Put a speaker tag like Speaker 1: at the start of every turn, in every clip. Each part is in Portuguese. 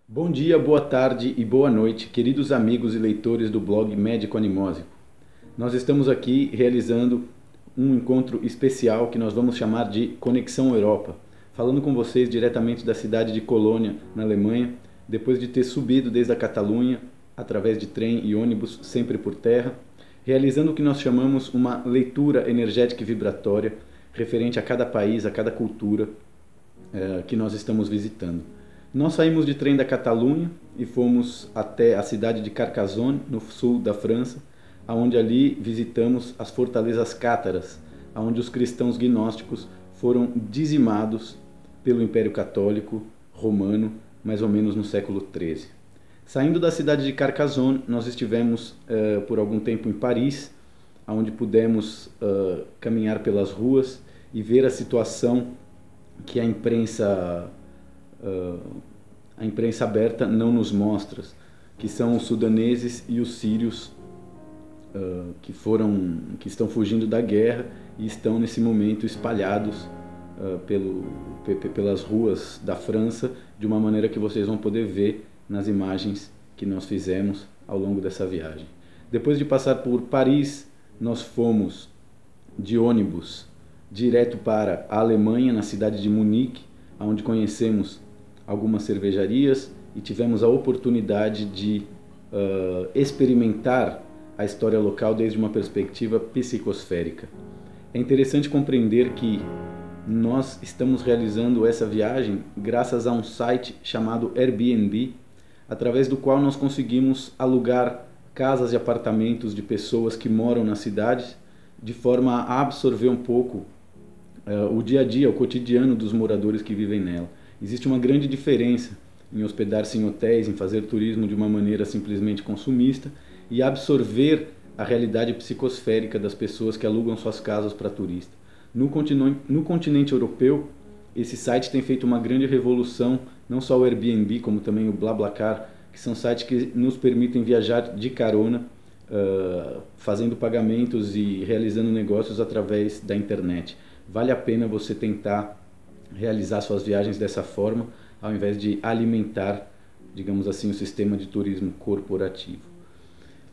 Speaker 1: Bom dia, boa tarde e boa noite, queridos amigos e leitores do blog Médico Animósico. Nós estamos aqui realizando um encontro especial que nós vamos chamar de Conexão Europa, falando com vocês diretamente da cidade de Colônia, na Alemanha, depois de ter subido desde a Catalunha, através de trem e ônibus, sempre por terra, realizando o que nós chamamos uma leitura energética e vibratória referente a cada país, a cada cultura que nós estamos visitando. Nós saímos de trem da Catalunha e fomos até a cidade de Carcassonne, no sul da França, onde ali visitamos as fortalezas cátaras, onde os cristãos gnósticos foram dizimados pelo Império Católico Romano, mais ou menos no século XIII. Saindo da cidade de Carcassonne, nós estivemos por algum tempo em Paris, onde pudemos caminhar pelas ruas e ver a situação que a imprensa aberta não nos mostra, que são os sudaneses e os sírios que estão fugindo da guerra e estão nesse momento espalhados pelas ruas da França, de uma maneira que vocês vão poder ver nas imagens que nós fizemos ao longo dessa viagem. Depois de passar por Paris, nós fomos de ônibus direto para a Alemanha, na cidade de Munique, onde conhecemos algumas cervejarias e tivemos a oportunidade de experimentar a história local desde uma perspectiva psicosférica. É interessante compreender que nós estamos realizando essa viagem graças a um site chamado Airbnb, através do qual nós conseguimos alugar casas e apartamentos de pessoas que moram na cidade, de forma a absorver um pouco o dia a dia, o cotidiano dos moradores que vivem nela. Existe uma grande diferença em hospedar-se em hotéis, em fazer turismo de uma maneira simplesmente consumista e absorver a realidade psicosférica das pessoas que alugam suas casas para turista. No continente europeu, esse site tem feito uma grande revolução, não só o Airbnb, como também o BlaBlaCar, que são sites que nos permitem viajar de carona, fazendo pagamentos e realizando negócios através da internet. Vale a pena você tentar realizar suas viagens dessa forma, ao invés de alimentar, digamos assim, o sistema de turismo corporativo.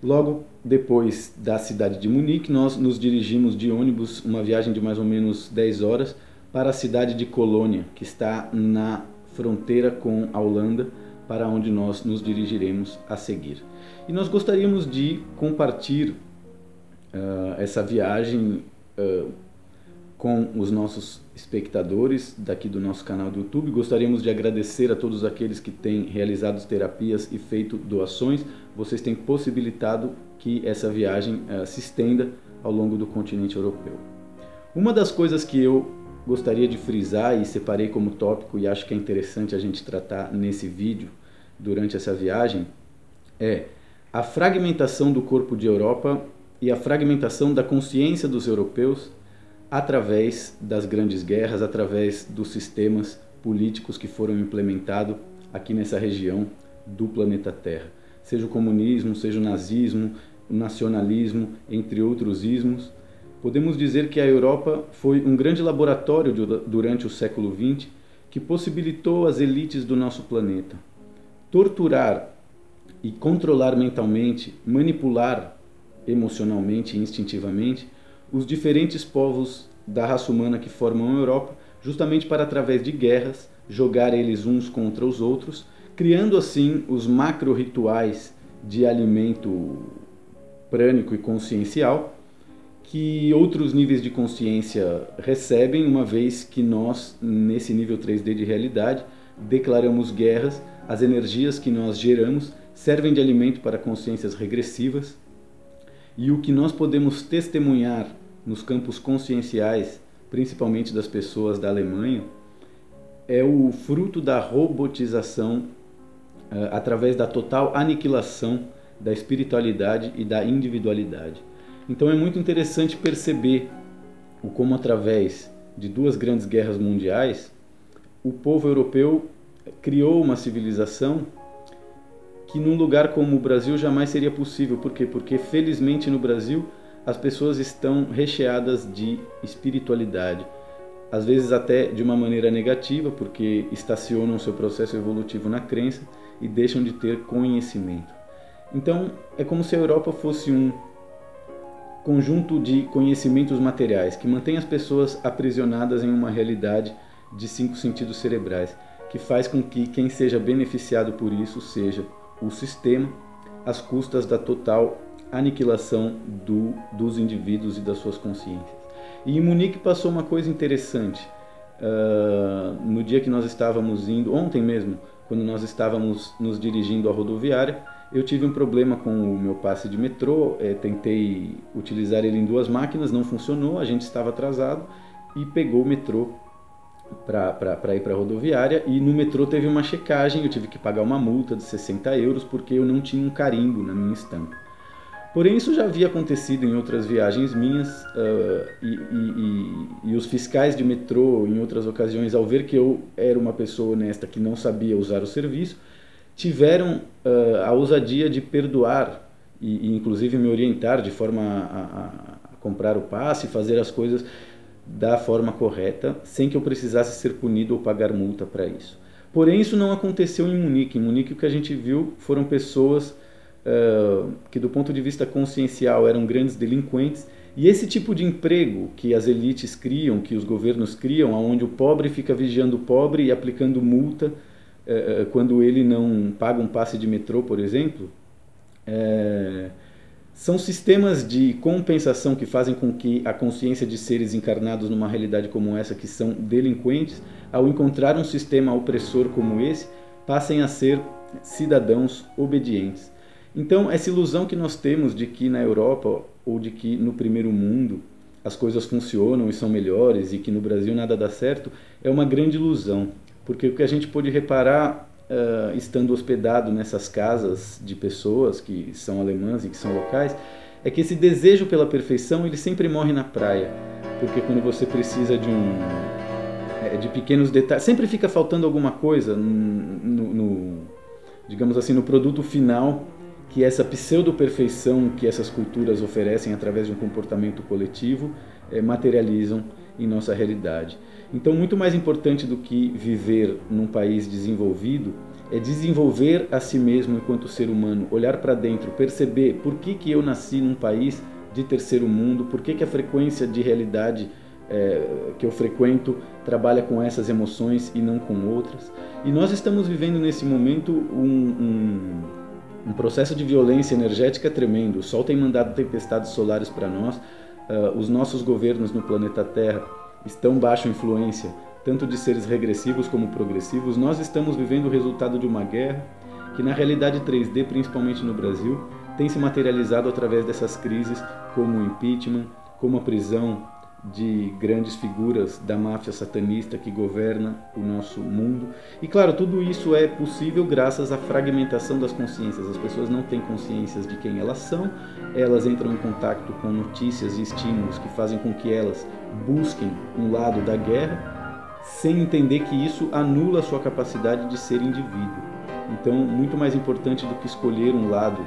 Speaker 1: Logo depois da cidade de Munique, nós nos dirigimos de ônibus, uma viagem de mais ou menos 10 horas, para a cidade de Colônia, que está na fronteira com a Holanda, para onde nós nos dirigiremos a seguir. E nós gostaríamos de compartilhar essa viagem com os nossos espectadores daqui do nosso canal do YouTube. Gostaríamos de agradecer a todos aqueles que têm realizado terapias e feito doações. Vocês têm possibilitado que essa viagem se estenda ao longo do continente europeu. Uma das coisas que eu gostaria de frisar e separei como tópico e acho que é interessante a gente tratar nesse vídeo durante essa viagem é a fragmentação do corpo de Europa e a fragmentação da consciência dos europeus através das grandes guerras, através dos sistemas políticos que foram implementados aqui nessa região do planeta Terra. Seja o comunismo, seja o nazismo, o nacionalismo, entre outros ismos. Podemos dizer que a Europa foi um grande laboratório durante o século XX que possibilitou às elites do nosso planeta torturar e controlar mentalmente, manipular emocionalmente e instintivamente os diferentes povos da raça humana que formam a Europa, justamente para, através de guerras, jogar eles uns contra os outros, criando assim os macro-rituais de alimento prânico e consciencial, que outros níveis de consciência recebem, uma vez que nós, nesse nível 3D de realidade, declaramos guerras, as energias que nós geramos servem de alimento para consciências regressivas, e o que nós podemos testemunhar nos campos conscienciais, principalmente das pessoas da Alemanha, é o fruto da robotização através da total aniquilação da espiritualidade e da individualidade. Então é muito interessante perceber como, através de duas grandes guerras mundiais, o povo europeu criou uma civilização que num lugar como o Brasil jamais seria possível. Por quê? Porque felizmente no Brasil as pessoas estão recheadas de espiritualidade, às vezes até de uma maneira negativa, porque estacionam seu processo evolutivo na crença, e deixam de ter conhecimento. Então, é como se a Europa fosse um conjunto de conhecimentos materiais que mantém as pessoas aprisionadas em uma realidade de 5 sentidos cerebrais, que faz com que quem seja beneficiado por isso seja o sistema, às custas da total aniquilação dos indivíduos e das suas consciências. E em Munique passou uma coisa interessante. No dia que nós estávamos indo, ontem mesmo, quando nós estávamos nos dirigindo à rodoviária, eu tive um problema com o meu passe de metrô, tentei utilizar ele em 2 máquinas, não funcionou, a gente estava atrasado e pegou o metrô para ir para a rodoviária, e no metrô teve uma checagem, eu tive que pagar uma multa de 60 euros porque eu não tinha um carimbo na minha estampa. Porém, isso já havia acontecido em outras viagens minhas, e os fiscais de metrô, em outras ocasiões, ao ver que eu era uma pessoa honesta que não sabia usar o serviço, tiveram a ousadia de perdoar e inclusive me orientar de forma a comprar o passe e fazer as coisas da forma correta, sem que eu precisasse ser punido ou pagar multa para isso. Porém, isso não aconteceu em Munique. Em Munique, o que a gente viu foram pessoas que, do ponto de vista consciencial, eram grandes delinquentes, e esse tipo de emprego que as elites criam, que os governos criam, onde o pobre fica vigiando o pobre e aplicando multa quando ele não paga um passe de metrô, por exemplo, são sistemas de compensação que fazem com que a consciência de seres encarnados numa realidade como essa, que são delinquentes, ao encontrar um sistema opressor como esse, passem a ser cidadãos obedientes. Então, essa ilusão que nós temos de que na Europa ou de que no primeiro mundo as coisas funcionam e são melhores e que no Brasil nada dá certo, é uma grande ilusão. Porque o que a gente pôde reparar, estando hospedado nessas casas de pessoas que são alemãs e que são locais, é que esse desejo pela perfeição, ele sempre morre na praia. Porque quando você precisa de pequenos detalhes, sempre fica faltando alguma coisa digamos assim, no produto final, que essa pseudo-perfeição que essas culturas oferecem através de um comportamento coletivo materializam em nossa realidade. Então, muito mais importante do que viver num país desenvolvido é desenvolver a si mesmo enquanto ser humano, olhar para dentro, perceber por que eu nasci num país de terceiro mundo, por que a frequência de realidade que eu frequento trabalha com essas emoções e não com outras. E nós estamos vivendo nesse momento um processo de violência energética tremendo. O Sol tem mandado tempestades solares para nós, os nossos governos no planeta Terra estão baixo influência, tanto de seres regressivos como progressivos. Nós estamos vivendo o resultado de uma guerra que, na realidade 3D, principalmente no Brasil, tem se materializado através dessas crises, como o impeachment, como a prisão de grandes figuras da máfia satanista que governa o nosso mundo. E claro, tudo isso é possível graças à fragmentação das consciências. As pessoas não têm consciências de quem elas são, elas entram em contato com notícias e estímulos que fazem com que elas busquem um lado da guerra, sem entender que isso anula a sua capacidade de ser indivíduo. Então, muito mais importante do que escolher um lado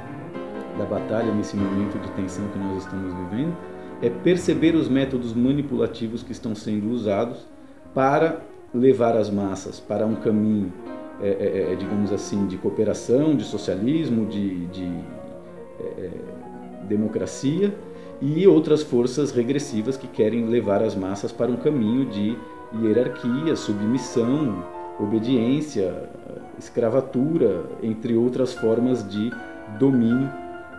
Speaker 1: da batalha nesse momento de tensão que nós estamos vivendo, é perceber os métodos manipulativos que estão sendo usados para levar as massas para um caminho, digamos assim, de cooperação, de socialismo, de democracia, e outras forças regressivas que querem levar as massas para um caminho de hierarquia, submissão, obediência, escravatura, entre outras formas de domínio,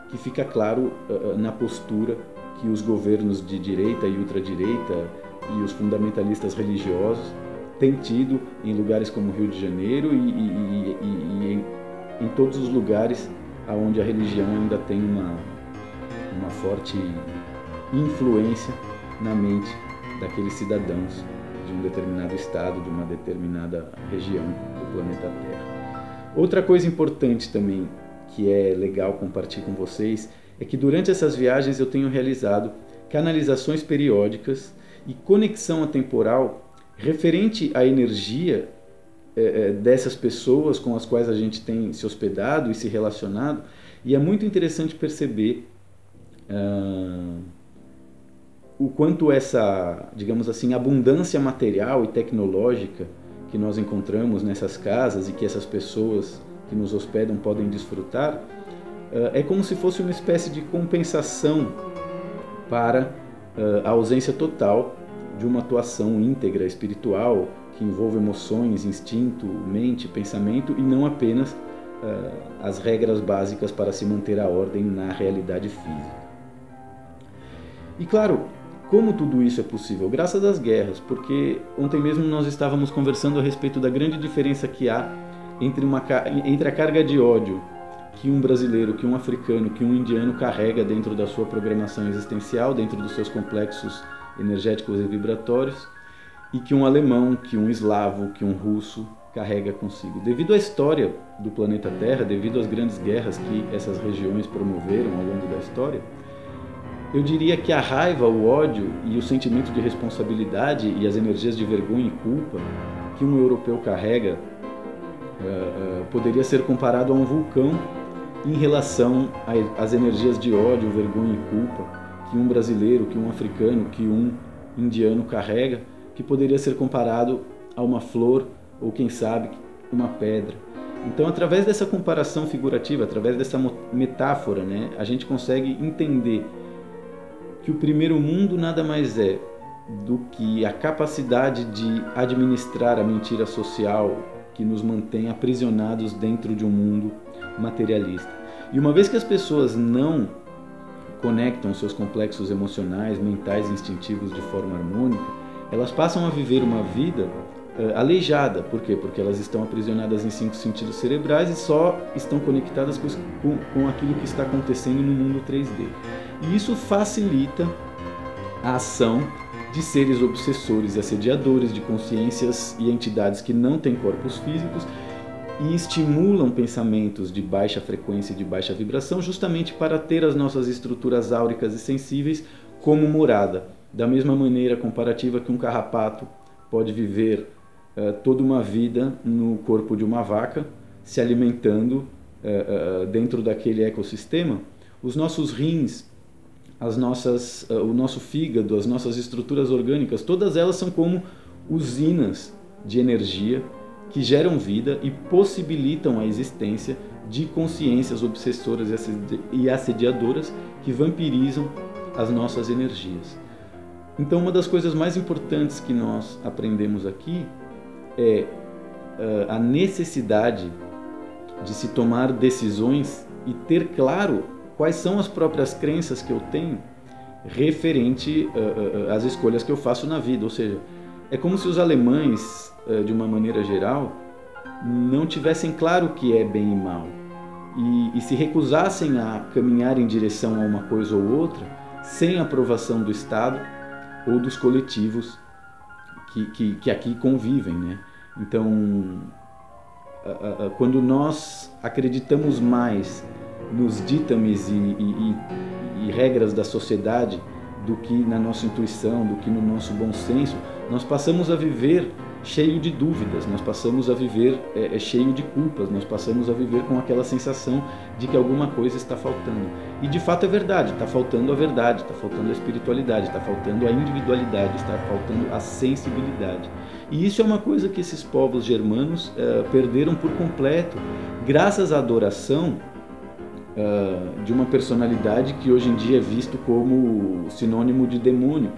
Speaker 1: que fica claro na postura que os governos de direita e ultradireita e os fundamentalistas religiosos têm tido em lugares como Rio de Janeiro e em todos os lugares onde a religião ainda tem uma forte influência na mente daqueles cidadãos de um determinado estado, de uma determinada região do planeta Terra. Outra coisa importante também, que é legal compartilhar com vocês, é que durante essas viagens eu tenho realizado canalizações periódicas e conexão atemporal referente à energia dessas pessoas com as quais a gente tem se hospedado e se relacionado, e é muito interessante perceber o quanto essa, digamos assim, abundância material e tecnológica que nós encontramos nessas casas e que essas pessoas que nos hospedam podem desfrutar, é como se fosse uma espécie de compensação para a ausência total de uma atuação íntegra espiritual que envolve emoções, instinto, mente, pensamento e não apenas as regras básicas para se manter a ordem na realidade física. E claro, como tudo isso é possível? Graças às guerras, porque ontem mesmo nós estávamos conversando a respeito da grande diferença que há entre a carga de ódio que um brasileiro, que um africano, que um indiano carrega dentro da sua programação existencial, dentro dos seus complexos energéticos e vibratórios, e que um alemão, que um eslavo, que um russo carrega consigo. Devido à história do planeta Terra, devido às grandes guerras que essas regiões promoveram ao longo da história, eu diria que a raiva, o ódio e o sentimento de responsabilidade e as energias de vergonha e culpa que um europeu carrega poderia ser comparado a um vulcão em relação às energias de ódio, vergonha e culpa que um brasileiro, que um africano, que um indiano carrega, que poderia ser comparado a uma flor ou, quem sabe, uma pedra. Então, através dessa comparação figurativa, através dessa metáfora, né, a gente consegue entender que o primeiro mundo nada mais é do que a capacidade de administrar a mentira social que nos mantém aprisionados dentro de um mundo materialista. E uma vez que as pessoas não conectam seus complexos emocionais, mentais e instintivos de forma harmônica, elas passam a viver uma vida aleijada. Por quê? Porque elas estão aprisionadas em 5 sentidos cerebrais e só estão conectadas com aquilo que está acontecendo no mundo 3D. E isso facilita a ação de seres obsessores e assediadores, de consciências e entidades que não têm corpos físicos e estimulam pensamentos de baixa frequência e de baixa vibração justamente para ter as nossas estruturas áuricas e sensíveis como morada. Da mesma maneira comparativa que um carrapato pode viver toda uma vida no corpo de uma vaca, se alimentando dentro daquele ecossistema, os nossos rins, o nosso fígado, as nossas estruturas orgânicas, todas elas são como usinas de energia que geram vida e possibilitam a existência de consciências obsessoras e assediadoras que vampirizam as nossas energias. Então, uma das coisas mais importantes que nós aprendemos aqui é a necessidade de se tomar decisões e ter claro quais são as próprias crenças que eu tenho referente às escolhas que eu faço na vida. Ou seja, é como se os alemães, de uma maneira geral, não tivessem claro o que é bem e mal e se recusassem a caminhar em direção a uma coisa ou outra sem aprovação do Estado ou dos coletivos que aqui convivem, né? Então, quando nós acreditamos mais nos ditames e regras da sociedade do que na nossa intuição, do que no nosso bom senso, nós passamos a viver cheio de dúvidas, nós passamos a viver cheio de culpas, nós passamos a viver com aquela sensação de que alguma coisa está faltando. E de fato é verdade, está faltando a verdade, está faltando a espiritualidade, está faltando a individualidade, está faltando a sensibilidade. E isso é uma coisa que esses povos germanos perderam por completo, graças à adoração de uma personalidade que hoje em dia é visto como sinônimo de demônio,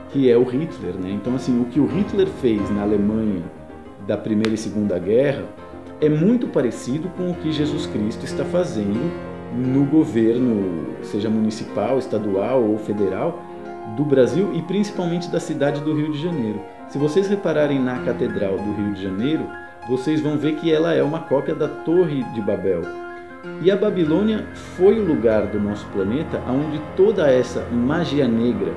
Speaker 1: que é o Hitler, né? Então, assim, o que o Hitler fez na Alemanha da Primeira e Segunda Guerra é muito parecido com o que Jesus Cristo está fazendo no governo, seja municipal, estadual ou federal, do Brasil e principalmente da cidade do Rio de Janeiro. Se vocês repararem na Catedral do Rio de Janeiro, vocês vão ver que ela é uma cópia da Torre de Babel. E a Babilônia foi o lugar do nosso planeta onde toda essa magia negra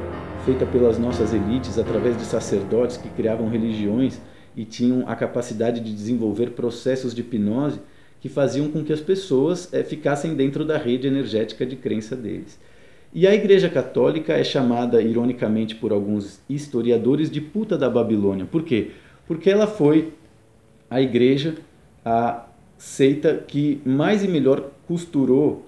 Speaker 1: feita pelas nossas elites através de sacerdotes que criavam religiões e tinham a capacidade de desenvolver processos de hipnose que faziam com que as pessoas ficassem dentro da rede energética de crença deles. E a Igreja Católica é chamada, ironicamente por alguns historiadores, de puta da Babilônia. Por quê? Porque ela foi a igreja, a seita que mais e melhor costurou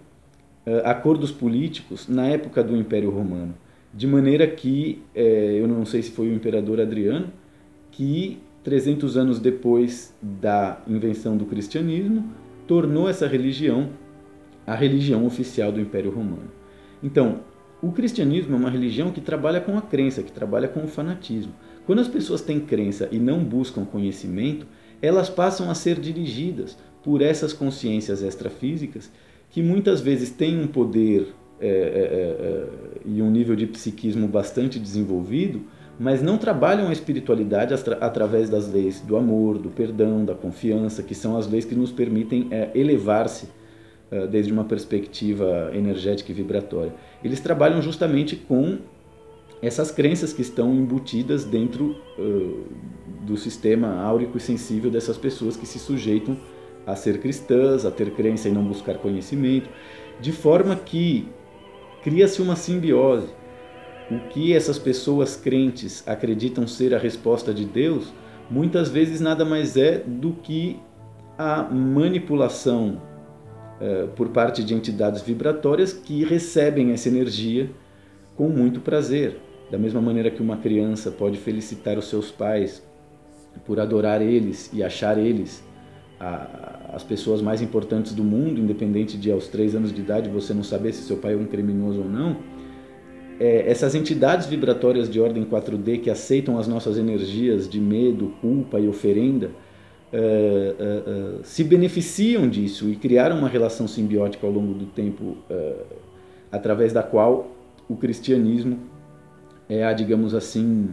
Speaker 1: acordos políticos na época do Império Romano. De maneira que, eu não sei se foi o imperador Adriano, que 300 anos depois da invenção do cristianismo, tornou essa religião a religião oficial do Império Romano. Então, o cristianismo é uma religião que trabalha com a crença, que trabalha com o fanatismo. Quando as pessoas têm crença e não buscam conhecimento, elas passam a ser dirigidas por essas consciências extrafísicas que muitas vezes têm um poder e um nível de psiquismo bastante desenvolvido, mas não trabalham a espiritualidade através das leis do amor, do perdão, da confiança, que são as leis que nos permitem elevar-se desde uma perspectiva energética e vibratória. Eles trabalham justamente com essas crenças que estão embutidas dentro do sistema áurico e sensível dessas pessoas que se sujeitam a ser cristãs, a ter crença e não buscar conhecimento, de forma que cria-se uma simbiose. O que essas pessoas crentes acreditam ser a resposta de Deus, muitas vezes nada mais é do que a manipulação por parte de entidades vibratórias que recebem essa energia com muito prazer. Da mesma maneira que uma criança pode felicitar os seus pais por adorar eles e achar eles as pessoas mais importantes do mundo, independente de aos 3 anos de idade você não saber se seu pai é um criminoso ou não, essas entidades vibratórias de ordem 4D que aceitam as nossas energias de medo, culpa e oferenda, se beneficiam disso e criaram uma relação simbiótica ao longo do tempo, através da qual o cristianismo digamos assim,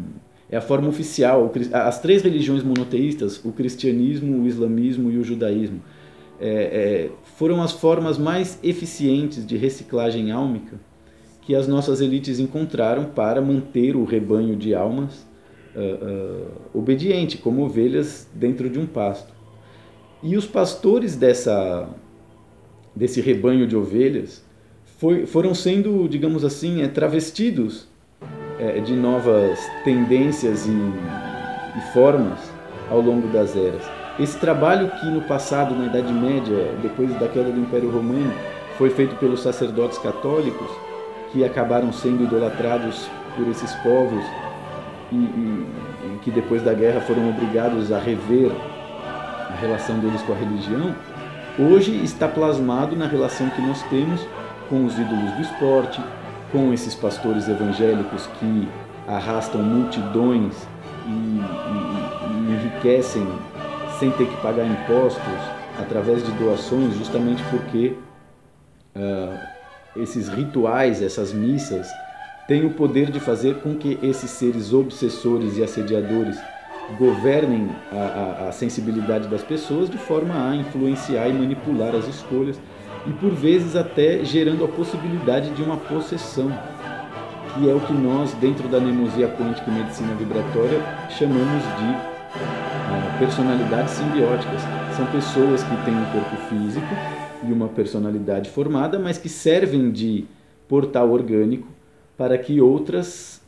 Speaker 1: é a forma oficial. As 3 religiões monoteístas, o cristianismo, o islamismo e o judaísmo, foram as formas mais eficientes de reciclagem álmica que as nossas elites encontraram para manter o rebanho de almas obediente, como ovelhas dentro de um pasto. E os pastores desse rebanho de ovelhas foram sendo, digamos assim, travestidos de novas tendências e formas ao longo das eras. Esse trabalho que no passado, na Idade Média, depois da queda do Império Romano, foi feito pelos sacerdotes católicos, que acabaram sendo idolatrados por esses povos e que depois da guerra foram obrigados a rever a relação deles com a religião, hoje está plasmado na relação que nós temos com os ídolos do esporte, com esses pastores evangélicos que arrastam multidões e enriquecem sem ter que pagar impostos através de doações, justamente porque esses rituais, essas missas, têm o poder de fazer com que esses seres obsessores e assediadores governem a sensibilidade das pessoas de forma a influenciar e manipular as escolhas e por vezes até gerando a possibilidade de uma possessão, que é o que nós, dentro da mnemosia quântica e medicina vibratória, chamamos de personalidades simbióticas. São pessoas que têm um corpo físico e uma personalidade formada, mas que servem de portal orgânico para que outras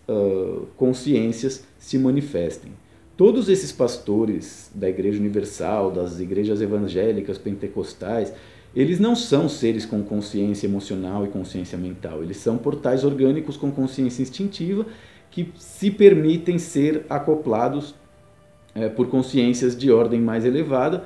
Speaker 1: consciências se manifestem. Todos esses pastores da Igreja Universal, das igrejas evangélicas, pentecostais, eles não são seres com consciência emocional e consciência mental. Eles são portais orgânicos com consciência instintiva que se permitem ser acoplados por consciências de ordem mais elevada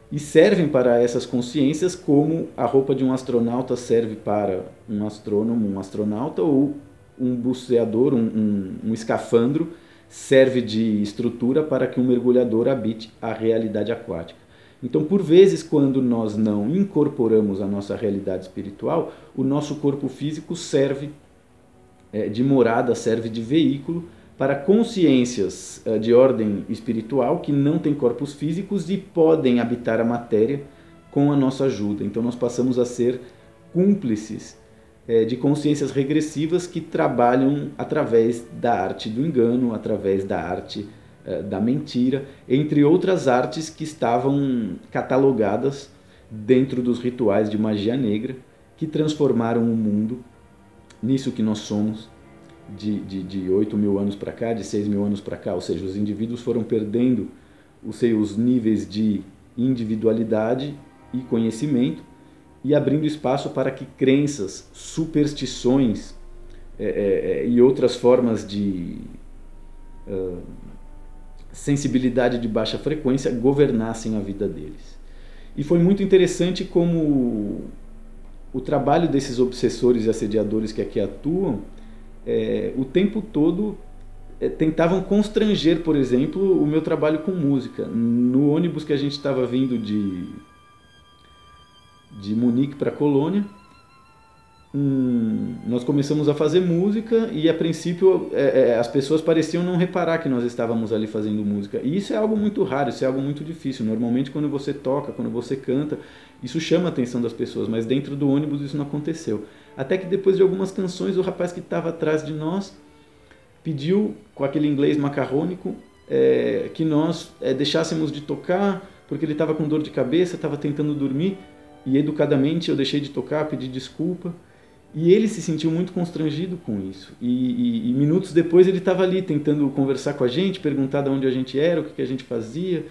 Speaker 1: e servem para essas consciências como a roupa de um astronauta serve para um astrônomo, um astronauta, ou um buceador, um escafandro, serve de estrutura para que um mergulhador habite a realidade aquática. Então, por vezes, quando nós não incorporamos a nossa realidade espiritual, o nosso corpo físico serve de morada, serve de veículo para consciências de ordem espiritual que não têm corpos físicos e podem habitar a matéria com a nossa ajuda. Então, nós passamos a ser cúmplices de consciências regressivas que trabalham através da arte do engano, através da arte da mentira, entre outras artes que estavam catalogadas dentro dos rituais de magia negra, que transformaram o mundo nisso que nós somos de 8 mil anos para cá, de 6 mil anos para cá. Ou seja, os indivíduos foram perdendo os seus níveis de individualidade e conhecimento e abrindo espaço para que crenças, superstições e outras formas de sensibilidade de baixa frequência governassem a vida deles. E foi muito interessante como o trabalho desses obsessores e assediadores que aqui atuam, o tempo todo tentavam constranger, por exemplo, o meu trabalho com música. No ônibus que a gente estava vindo de Munique para Colônia, nós começamos a fazer música e a princípio as pessoas pareciam não reparar que nós estávamos ali fazendo música. E isso é algo muito raro, isso é algo muito difícil. Normalmente quando você toca, quando você canta, isso chama a atenção das pessoas, mas dentro do ônibus isso não aconteceu. Até que depois de algumas canções, o rapaz que estava atrás de nós pediu, com aquele inglês macarrônico, que nós deixássemos de tocar, porque ele estava com dor de cabeça, estava tentando dormir, e educadamente eu deixei de tocar, pedi desculpa. E ele se sentiu muito constrangido com isso. E minutos depois ele estava ali tentando conversar com a gente, perguntar de onde a gente era, o que a gente fazia.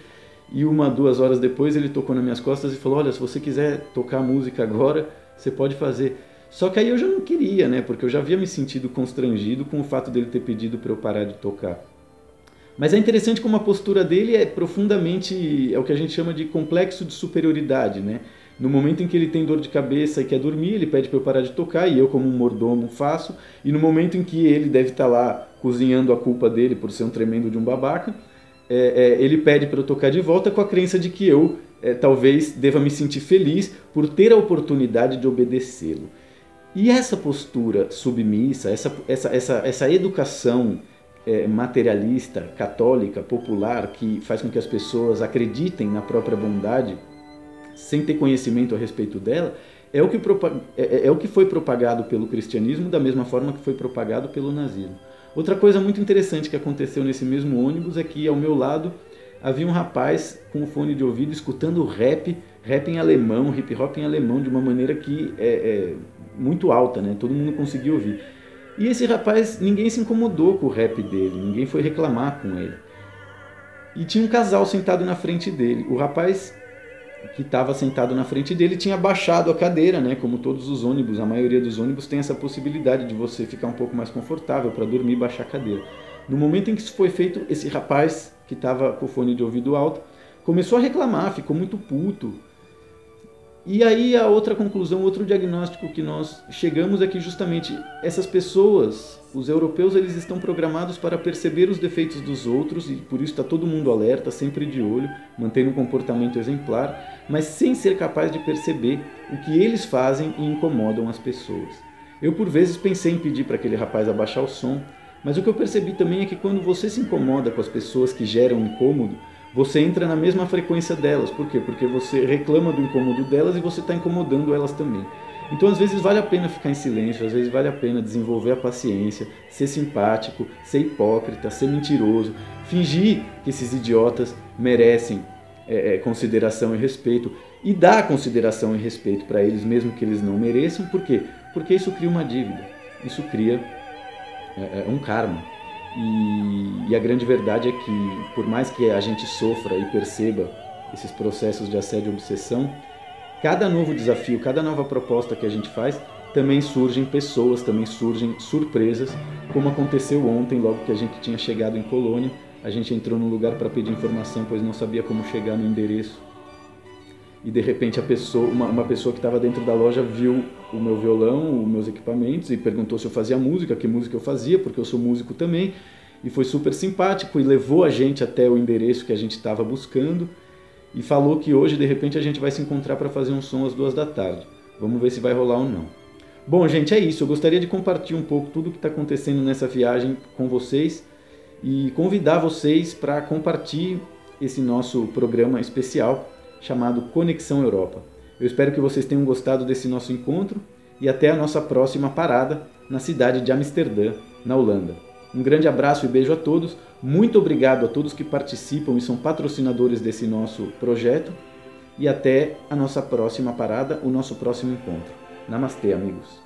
Speaker 1: E 1-2 horas depois ele tocou nas minhas costas e falou: olha, se você quiser tocar música agora, você pode fazer. Só que aí eu já não queria, né? Porque eu já havia me sentido constrangido com o fato dele ter pedido para eu parar de tocar. Mas é interessante como a postura dele é profundamente, é o que a gente chama de complexo de superioridade, né? No momento em que ele tem dor de cabeça e quer dormir, ele pede para eu parar de tocar, e eu, como um mordomo, faço. E no momento em que ele deve estar lá cozinhando a culpa dele por ser um tremendo de um babaca, ele pede para eu tocar de volta com a crença de que eu talvez deva me sentir feliz por ter a oportunidade de obedecê-lo. E essa postura submissa, essa educação materialista, católica, popular, que faz com que as pessoas acreditem na própria bondade, sem ter conhecimento a respeito dela, é o que foi propagado pelo cristianismo da mesma forma que foi propagado pelo nazismo. Outra coisa muito interessante que aconteceu nesse mesmo ônibus é que ao meu lado havia um rapaz com um fone de ouvido escutando rap em alemão, hip hop em alemão, de uma maneira que é muito alta, né? Todo mundo conseguia ouvir. E esse rapaz, ninguém se incomodou com o rap dele, ninguém foi reclamar com ele. E tinha um casal sentado na frente dele. O rapaz que estava sentado na frente dele tinha baixado a cadeira, né? Como todos os ônibus, a maioria dos ônibus tem essa possibilidade de você ficar um pouco mais confortável para dormir e baixar a cadeira. No momento em que isso foi feito, esse rapaz que estava com o fone de ouvido alto começou a reclamar, ficou muito puto. E aí a outra conclusão, outro diagnóstico que nós chegamos é que justamente essas pessoas, os europeus, eles estão programados para perceber os defeitos dos outros e por isso está todo mundo alerta, sempre de olho, mantendo um comportamento exemplar, mas sem ser capaz de perceber o que eles fazem e incomodam as pessoas. Eu por vezes pensei em pedir para aquele rapaz abaixar o som, mas o que eu percebi também é que quando você se incomoda com as pessoas que geram incômodo, você entra na mesma frequência delas. Por quê? Porque você reclama do incômodo delas e você está incomodando elas também. Então, às vezes, vale a pena ficar em silêncio, às vezes vale a pena desenvolver a paciência, ser simpático, ser hipócrita, ser mentiroso, fingir que esses idiotas merecem consideração e respeito e dar consideração e respeito para eles, mesmo que eles não mereçam. Por quê? Porque isso cria uma dívida, isso cria um karma. E a grande verdade é que, por mais que a gente sofra e perceba esses processos de assédio e obsessão, cada novo desafio, cada nova proposta que a gente faz, também surgem pessoas, também surgem surpresas, como aconteceu ontem, logo que a gente tinha chegado em Colônia. A gente entrou num lugar para pedir informação, pois não sabia como chegar no endereço. E de repente uma pessoa que estava dentro da loja viu o meu violão, os meus equipamentos e perguntou se eu fazia música, que música eu fazia, porque eu sou músico também. E foi super simpático e levou a gente até o endereço que a gente estava buscando e falou que hoje de repente a gente vai se encontrar para fazer um som às 2 da tarde. Vamos ver se vai rolar ou não. Bom, gente, é isso. Eu gostaria de compartilhar um pouco tudo o que está acontecendo nessa viagem com vocês e convidar vocês para compartilhar esse nosso programa especial chamado Conexão Europa. Eu espero que vocês tenham gostado desse nosso encontro e até a nossa próxima parada na cidade de Amsterdã, na Holanda. Um grande abraço e beijo a todos. Muito obrigado a todos que participam e são patrocinadores desse nosso projeto. E até a nossa próxima parada, o nosso próximo encontro. Namastê, amigos.